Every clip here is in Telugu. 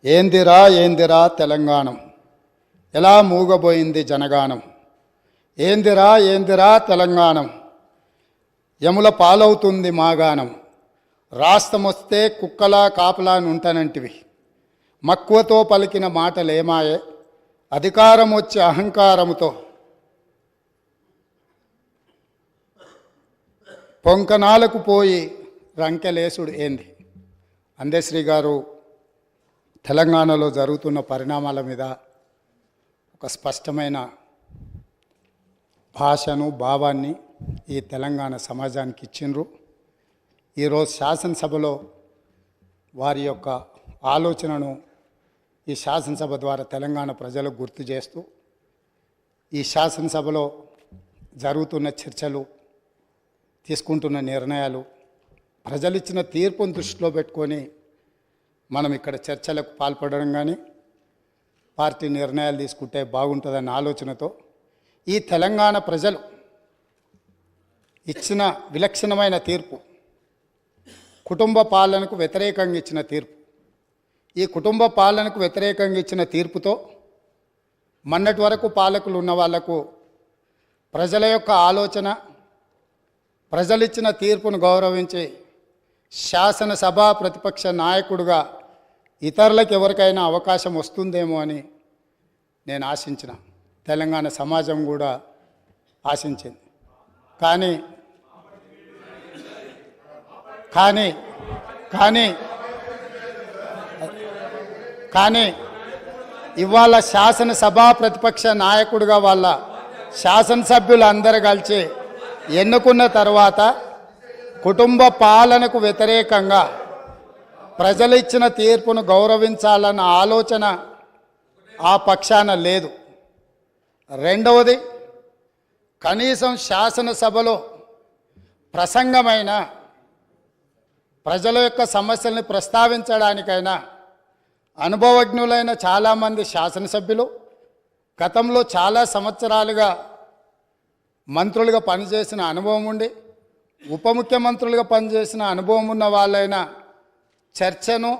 ఏందిరా ఏందిరా తెలంగాణం, ఎలా మూగబోయింది జనగానం. ఏందిరా ఏందిరా తెలంగాణం, యముల పాలవుతుంది మాగానం. రాష్ట్రమొస్తే కుక్కలా కాపలా నుంటనంటివి, మక్కువతో పలికిన మాటలేమాయే. అధికారం వచ్చే అహంకారముతో పొంకనాలకు పోయి రంకెలేసుడు ఏంది. అందశ్రీ గారు తెలంగాణలో జరుగుతున్న పరిణామాల మీద ఒక స్పష్టమైన భాషను భావాన్ని ఈ తెలంగాణ సమాజానికి ఇచ్చిండ్రు. ఈరోజు శాసనసభలో వారి యొక్క ఆలోచనను ఈ శాసనసభ ద్వారా తెలంగాణ ప్రజలకు గుర్తు చేస్తూ, ఈ శాసనసభలో జరుగుతున్న చర్చలు, తీసుకుంటున్న నిర్ణయాలు, ప్రజలు ఇచ్చిన తీర్పును దృష్టిలో పెట్టుకొని మనం ఇక్కడ చర్చలకు పాల్పడడం కానీ పార్టీ నిర్ణయాలు తీసుకుంటే బాగుంటుందన్న ఆలోచనతో ఈ తెలంగాణ ప్రజలు ఇచ్చిన విలక్షణమైన తీర్పు, కుటుంబ పాలనకు వ్యతిరేకంగా ఇచ్చిన తీర్పు, ఈ కుటుంబ పాలనకు వ్యతిరేకంగా ఇచ్చిన తీర్పుతో మొన్నటి వరకు పాలకులు ఉన్న వాళ్లకు ప్రజల యొక్క ఆలోచన, ప్రజలు ఇచ్చిన తీర్పును గౌరవించి శాసనసభ ప్రతిపక్ష నాయకుడిగా ఇతరులకు ఎవరికైనా అవకాశం వస్తుందేమో అని నేను ఆశించిన, తెలంగాణ సమాజం కూడా ఆశించింది. కానీ కానీ కానీ కానీ ఇవాళ శాసనసభ ప్రతిపక్ష నాయకుడిగా వాళ్ళ శాసనసభ్యులు అందరూ కలిసి ఎన్నుకున్న తర్వాత కుటుంబ పాలనకు వ్యతిరేకంగా ప్రజలు ఇచ్చిన తీర్పును గౌరవించాలన్న ఆలోచన ఆ పక్షాన లేదు. రెండవది, కనీసం శాసనసభలో ప్రసంగమైన ప్రజల యొక్క సమస్యల్ని ప్రస్తావించడానికైనా అనుభవజ్ఞులైన చాలామంది శాసనసభ్యులు, గతంలో చాలా సంవత్సరాలుగా మంత్రులుగా పనిచేసిన అనుభవం ఉండి ఉప ముఖ్యమంత్రులుగా పనిచేసిన అనుభవం ఉన్న వాళ్ళైనా చర్చను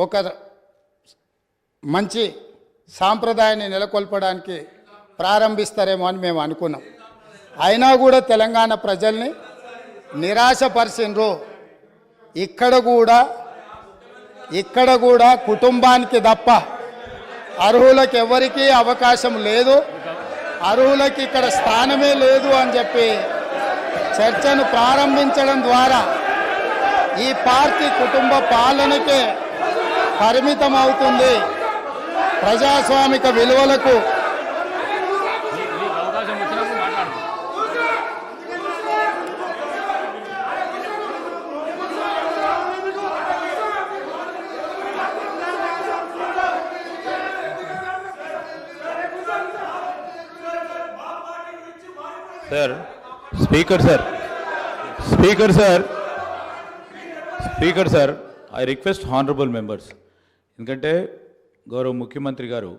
ఒక మంచి సాంప్రదాయాన్ని నెలకొల్పడానికి ప్రారంభిస్తారేమో అని మేము అనుకున్నాం. అయినా కూడా తెలంగాణ ప్రజల్ని నిరాశపరిచిండ్రు. ఇక్కడ కూడా కుటుంబానికి తప్ప అర్హులకు ఎవరికీ అవకాశం లేదు, అర్హులకి ఇక్కడ స్థానమే లేదు అని చెప్పి చర్చను ప్రారంభించడం ద్వారా ఈ పార్టీ కుటుంబ పాలనకే పరిమితం అవుతుంది. ప్రజాస్వామిక విలువలకు Sir, Speaker sir, I request honorable members. ఎందుకంటే గౌరవ ముఖ్యమంత్రి గారు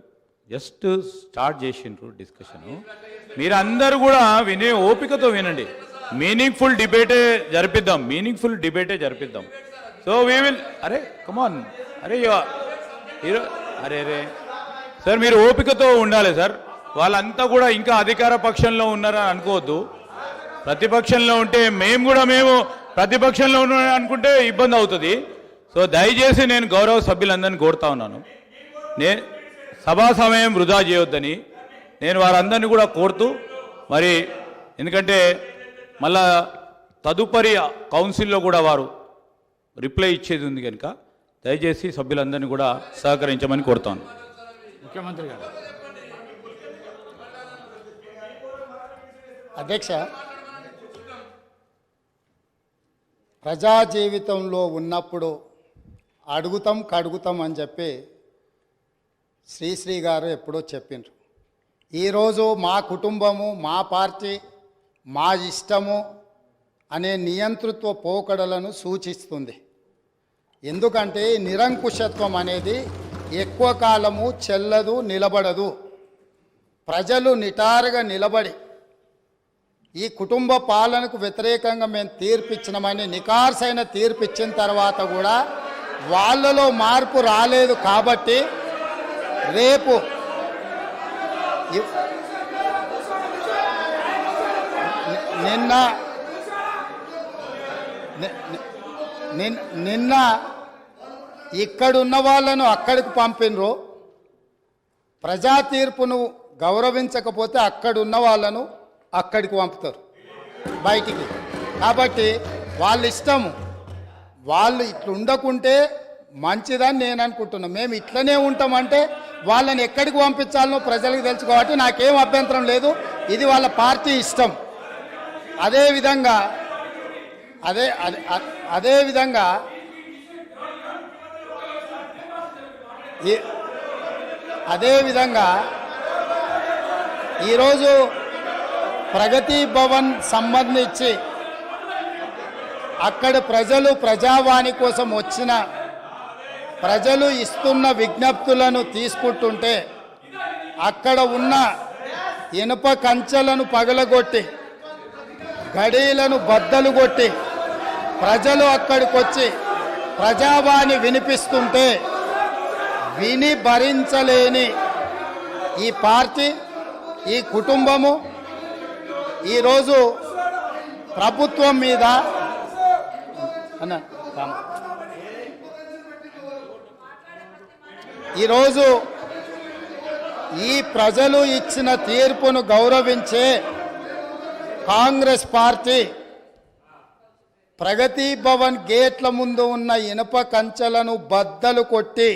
జస్ట్ స్టార్ట్ చేసిండ్రు డిస్కషన్. మీరు అందరూ కూడా వినే ఓపికతో వినండి. మీనింగ్ఫుల్ డిబేటే జరిపిద్దాం. So we will come on sir, మీరు ఓపికతో ఉండాలి సార్. వాళ్ళంతా కూడా ఇంకా అధికార పక్షంలో ఉన్నారని అనుకోవద్దు. ప్రతిపక్షంలో ఉంటే మేము ప్రతిపక్షంలో ఉన్నాం అనుకుంటే ఇబ్బంది అవుతుంది. సో దయచేసి నేను గౌరవ సభ్యులందరినీ కోరుతా ఉన్నాను, సభా సమయం వృధా చేయొద్దని నేను వారందరినీ కూడా కోరుతూ, మరి ఎందుకంటే మళ్ళా తదుపరి కౌన్సిల్లో కూడా వారు రిప్లై ఇచ్చేది ఉంది కనుక దయచేసి సభ్యులందరినీ కూడా సహకరించమని కోరుతాను. ముఖ్యమంత్రి గారు. అధ్యక్ష, ప్రజా జీవితంలో ఉన్నప్పుడు కడుగుతాం అని చెప్పి శ్రీశ్రీ గారు ఎప్పుడో చెప్పిండ్రు. ఈరోజు మా కుటుంబము, మా పార్టీ, మా ఇష్టము అనే నియంతృత్వ పోకడలను సూచిస్తుంది. ఎందుకంటే నిరంకుశత్వం అనేది ఎక్కువ కాలము చెల్లదు, నిలబడదు. ప్రజలు నిటారుగా నిలబడి ఈ కుటుంబ పాలనకు వ్యతిరేకంగా మేము తీర్పిచ్చినామని నికార్సైన తీర్పిచ్చిన తర్వాత కూడా వాళ్ళలో మార్పు రాలేదు కాబట్టి రేపు నిన్న నిన్న ఇక్కడున్న వాళ్ళను అక్కడికి పంపినరు. ప్రజా తీర్పును గౌరవించకపోతే అక్కడున్న వాళ్ళను అక్కడికి పంపుతారు బయటికి. కాబట్టి వాళ్ళ ఇష్టము, వాళ్ళు ఇట్లా ఉండకుంటే మంచిదని నేను అనుకుంటున్నాను. మేము ఇట్లనే ఉంటామంటే వాళ్ళని ఎక్కడికి పంపించాలనో ప్రజలకు తెలుసు కాబట్టి నాకేం అభ్యంతరం లేదు. ఇది వాళ్ళ పార్టీ ఇష్టం. అదేవిధంగా ఈరోజు ప్రగతి భవన్ సంబంధించి అక్కడ ప్రజలు ప్రజావాణి కోసం వచ్చిన ప్రజలు ఇస్తున్న విజ్ఞప్తులను తీసుకుంటుంటే అక్కడ ఉన్న ఇనుప కంచెలను పగలగొట్టి గడీలను బద్దలు కొట్టి ప్రజలు అక్కడికి వచ్చి ప్రజావాణి వినిపిస్తుంటే విని భరించలేని ఈ పార్టీ, ఈ కుటుంబము ఈరోజు ప్రభుత్వం మీద ఈరోజు ఈ ప్రజలు ఇచ్చిన తీర్పును గౌరవించే కాంగ్రెస్ పార్టీ ప్రగతి భవన్ గేట్ల ముందు ఉన్న ఇనుప కంచెలను బద్దలు కొట్టి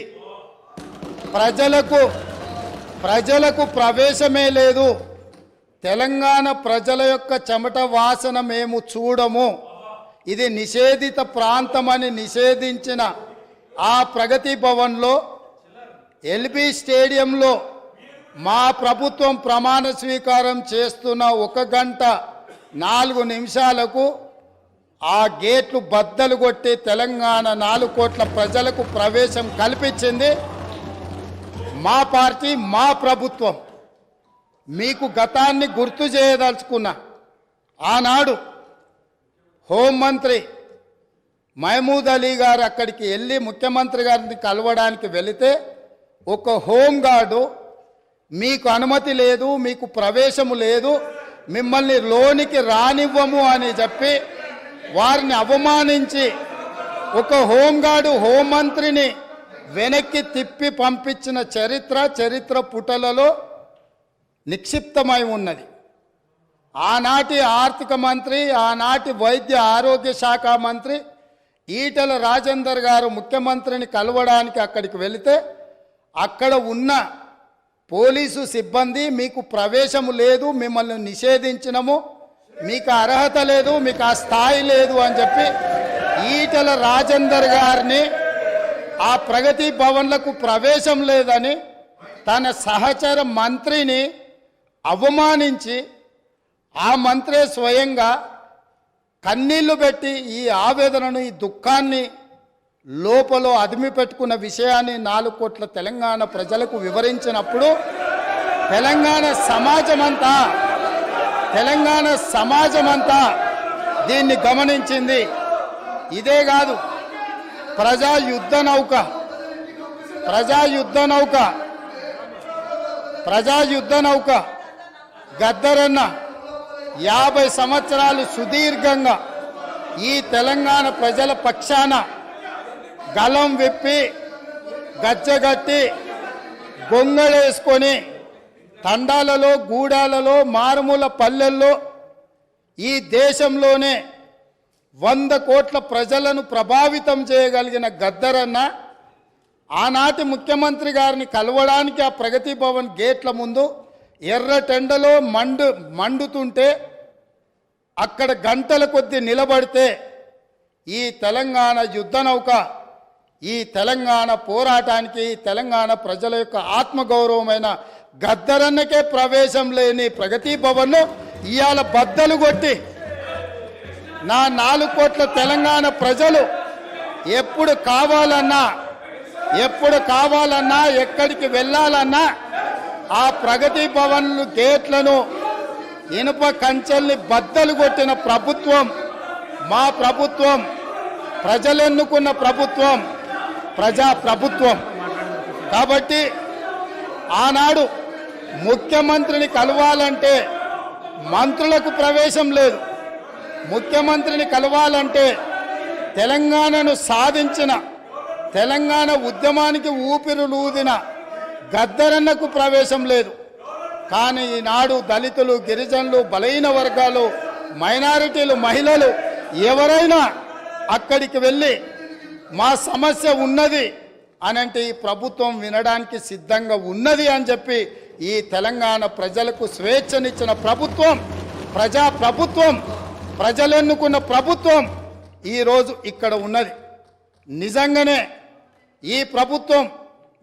ప్రజలకు ప్రవేశమే లేదు, తెలంగాణ ప్రజల యొక్క చెమట వాసన మేము చూడము, ఇది నిషేధిత ప్రాంతమని నిషేధించిన ఆ ప్రగతి భవన్లో ఎల్బీ స్టేడియంలో మా ప్రభుత్వం ప్రమాణ స్వీకారం చేస్తున్న 1 గంట 4 నిమిషాలకు ఆ గేట్లు బద్దలు కొట్టి తెలంగాణ 4 కోట్ల ప్రజలకు ప్రవేశం కల్పించింది మా పార్టీ, మా ప్రభుత్వం. మీకు గతాన్ని గుర్తు చేయదలుచుకున్నా. ఆనాడు హోంమంత్రి మహమూద్ అలీ గారు అక్కడికి వెళ్ళి ముఖ్యమంత్రి గారిని కలవడానికి వెళితే ఒక హోంగార్డు మీకు అనుమతి లేదు, మీకు ప్రవేశము లేదు, మిమ్మల్ని లోనికి రానివ్వము అని చెప్పి వారిని అవమానించి ఒక హోంగార్డు హోంమంత్రిని వెనక్కి తిప్పి పంపించిన చరిత్ర పుటలలో నిక్షిప్తమై ఉన్నది. ఆనాటి ఆర్థిక మంత్రి, ఆనాటి వైద్య ఆరోగ్య శాఖ మంత్రి ఈటెల రాజేందర్ గారు ముఖ్యమంత్రిని కలవడానికి అక్కడికి వెళితే అక్కడ ఉన్న పోలీసు సిబ్బంది మీకు ప్రవేశము లేదు, మిమ్మల్ని నిషేధించినము, మీకు అర్హత లేదు, మీకు ఆ స్థాయి లేదు అని చెప్పి ఈటెల రాజేందర్ గారిని ఆ ప్రగతి భవన్లకు ప్రవేశం లేదని తన సహచర మంత్రిని అవమానించి ఆ మంత్రే స్వయంగా కన్నీళ్లు పెట్టి ఈ ఆవేదనను, ఈ దుఃఖాన్ని లోపల అదిమి పెట్టుకున్న విషయాన్ని 4 కోట్ల తెలంగాణ ప్రజలకు వివరించినప్పుడు తెలంగాణ సమాజమంతా దీన్ని గమనించింది. ఇదే కాదు, ప్రజా యుద్ధ నౌక గద్దరన్న 50 సంవత్సరాలు సుదీర్ఘంగా ఈ తెలంగాణ ప్రజల పక్షాన గలం విప్పి గచ్చగట్టి గొంగళేసుకొని తండాలలో, గూడాలలో, మారుమూల పల్లెల్లో ఈ దేశంలోనే 100 కోట్ల ప్రజలను ప్రభావితం చేయగలిగిన గద్దరన్న ఆనాటి ముఖ్యమంత్రి గారిని కలవడానికి ఆ ప్రగతి భవన్ గేట్ల ముందు ఎర్రటెండలో మండుతుంటే అక్కడ గంటల కొద్దీ నిలబడితే ఈ తెలంగాణ యుద్ధ నౌక, ఈ తెలంగాణ పోరాటానికి, తెలంగాణ ప్రజల యొక్క ఆత్మగౌరవమైన గద్దరన్నకే ప్రవేశం లేని ప్రగతి భవన్ను ఇవాళ బద్దలు కొట్టి నా 4 కోట్ల తెలంగాణ ప్రజలు ఎప్పుడు కావాలన్నా ఎక్కడికి వెళ్ళాలన్నా ఆ ప్రగతి భవన్లు గేట్లను, ఇనుప కంచెల్ని బద్దలు కొట్టిన ప్రభుత్వం మా ప్రభుత్వం, ప్రజలెన్నుకున్న ప్రభుత్వం. ప్రజా ప్రభుత్వం. కాబట్టి ఆనాడు ముఖ్యమంత్రిని కలవాలంటే మంత్రులకు ప్రవేశం లేదు. ముఖ్యమంత్రిని కలవాలంటే తెలంగాణను సాధించిన, తెలంగాణ ఉద్యమానికి ఊపిరులూదిన గద్దరన్నకు ప్రవేశం లేదు. కానీ ఈనాడు దళితులు, గిరిజనులు, బలహీన వర్గాలు, మైనారిటీలు, మహిళలు ఎవరైనా అక్కడికి వెళ్ళి మా సమస్య ఉన్నది అనంటే ఈ ప్రభుత్వం వినడానికి సిద్ధంగా ఉన్నది అని చెప్పి ఈ తెలంగాణ ప్రజలకు స్వేచ్ఛనిచ్చిన ప్రభుత్వం, ప్రజా ప్రభుత్వం, ప్రజలెన్నుకున్న ప్రభుత్వం ఈరోజు ఇక్కడ ఉన్నది. నిజంగానే ఈ ప్రభుత్వం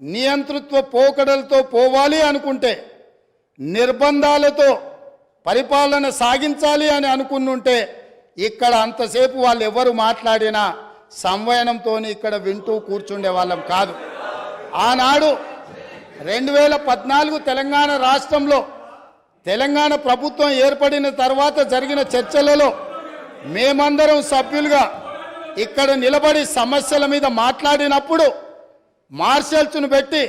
నియంతృత్వ పోకడలతో పోవాలి అనుకుంటే, నిర్బంధాలతో పరిపాలన సాగించాలి అని అనుకున్నుంటే ఇక్కడ అంతసేపు వాళ్ళు ఎవరు మాట్లాడినా సంవయనంతో ఇక్కడ వింటూ కూర్చుండే వాళ్ళం కాదు. ఆనాడు 2014 తెలంగాణ రాష్ట్రంలో తెలంగాణ ప్రభుత్వం ఏర్పడిన తర్వాత జరిగిన చర్చలలో మేమందరం సభ్యులుగా ఇక్కడ నిలబడి సమస్యల మీద మాట్లాడినప్పుడు మార్షల్స్ను పెట్టి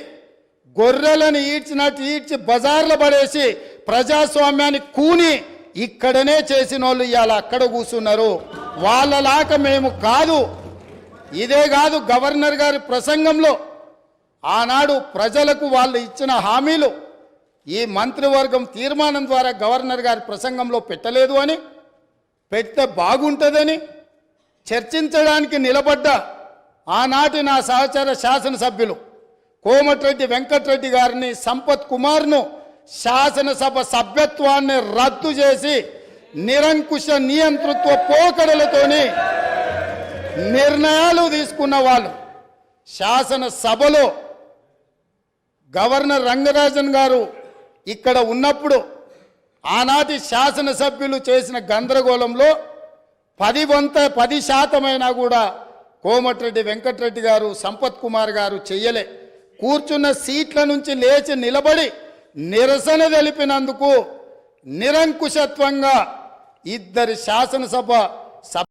గొర్రెలను ఈడ్చినట్టు ఈడ్చి బజార్లో పడేసి ప్రజాస్వామ్యాన్ని కూని ఇక్కడనే చేసిన వాళ్ళు ఇవాళ అక్కడ కూర్చున్నారు. వాళ్ళలాక మేము కాదు. ఇదే కాదు, గవర్నర్ గారి ప్రసంగంలో ఆనాడు ప్రజలకు వాళ్ళు ఇచ్చిన హామీలు ఈ మంత్రివర్గం తీర్మానం ద్వారా గవర్నర్ గారి ప్రసంగంలో పెట్టలేదు అని, పెడితే బాగుంటుందని చర్చించడానికి నిలబడ్డ ఆనాటి నా సహచర శాసనసభ్యులు కోమటిరెడ్డి వెంకటరెడ్డి గారిని, సంపత్ కుమార్ను శాసనసభ సభ్యత్వాన్ని రద్దు చేసి నిరంకుశ నియంతృత్వ పోకడలతోని నిర్ణయాలు తీసుకున్న వాళ్ళు శాసనసభలో గవర్నర్ రంగరాజన్ గారు ఇక్కడ ఉన్నప్పుడు ఆనాటి శాసనసభ్యులు చేసిన గందరగోళంలో 10% కూడా కోమటిరెడ్డి వెంకటరెడ్డి గారు, సంపత్ కుమార్ గారు చెయ్యలే. కూర్చున్న సీట్ల నుంచి లేచి నిలబడి నిరసన తెలిపినందుకు నిరంకుశత్వంగా 2 శాసనసభ